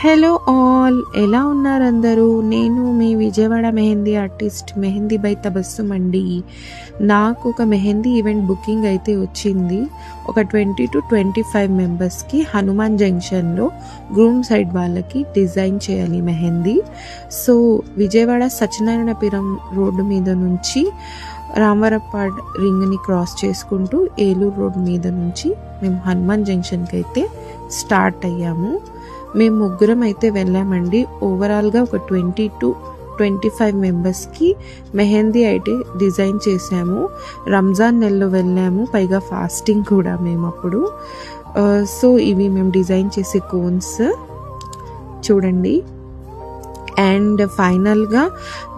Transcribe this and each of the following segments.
Hello all, ఎలా ఉన్నారు అందరూ? నేను మీ విజయవాడ మెహందీ ఆర్టిస్ట్ మెహందీ బై తబస్సుమ్ అండి. నాకు ఒక మెహందీ ఈవెంట్ బుకింగ్ అయితే వచ్చింది. ఒక 20 to 25 మెంబర్స్కి హనుమాన్ జంక్షన్లో గ్రూమ్ సైడ్ వాళ్ళకి డిజైన్ చేయాలి మెహందీ. సో విజయవాడ సత్యనారాయణపురం రోడ్డు మీద నుంచి రామవరపాడ్ రింగ్ని క్రాస్ చేసుకుంటూ ఏలూరు రోడ్ మీద నుంచి మేము హనుమాన్ జంక్షన్కి అయితే స్టార్ట్ అయ్యాము. మేము ముగ్గురం అయితే వెళ్ళామండి. ఓవరాల్గా ఒక 20 to 25 మెంబర్స్కి మెహందీ అయితే డిజైన్ చేసాము. రంజాన్ నెలలో వెళ్ళాము, పైగా ఫాస్టింగ్ కూడా మేము అప్పుడు. సో ఇవి మేము డిజైన్ చేసే కోన్స్ చూడండి. అండ్ ఫైనల్గా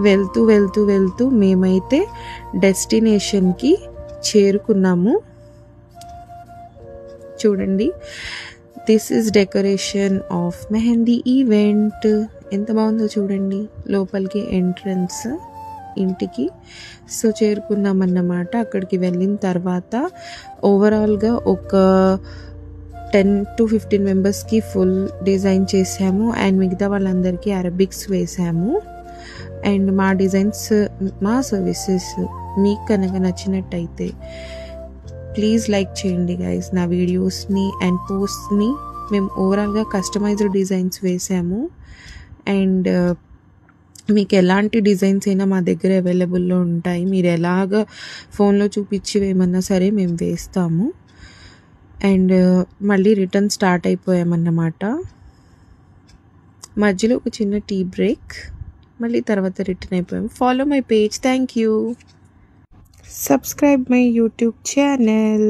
వెళ్తూ వెళ్తూ వెళ్తూ మేమైతే డెస్టినేషన్కి చేరుకున్నాము. చూడండి, this is decoration of mehndi event. ఎంత బాగుందో చూడండి, లోపలికి ఎంట్రన్స్ ఇంటికి. సో చేరుకున్నామన్నమాట. అక్కడికి వెళ్ళిన తర్వాత ఓవరాల్గా ఒక 10 to 15 మెంబర్స్కి ఫుల్ డిజైన్ చేసాము. అండ్ మిగతా వాళ్ళందరికీ అరబిక్స్ వేసాము. అండ్ మా డిజైన్స్, మా సర్వీసెస్ మీకు కనుక నచ్చినట్టయితే ప్లీజ్ లైక్ చేయండి గైస్ నా వీడియోస్ని అండ్ పోస్ట్ని. మేము ఓవరాల్గా కస్టమైజ్డ్ డిజైన్స్ వేసాము. అండ్ మీకు ఎలాంటి డిజైన్స్ అయినా మా దగ్గర అవైలబుల్లో ఉంటాయి. మీరు ఎలాగ ఫోన్లో చూపించి వేయమన్నా సరే మేము వేస్తాము. అండ్ మళ్ళీ రిటర్న్ స్టార్ట్ అయిపోయామన్నమాట. మధ్యలో ఒక చిన్న టీ బ్రేక్, మళ్ళీ తర్వాత రిటర్న్ అయిపోయాము. Follow my page. Thank you. Subscribe my YouTube channel.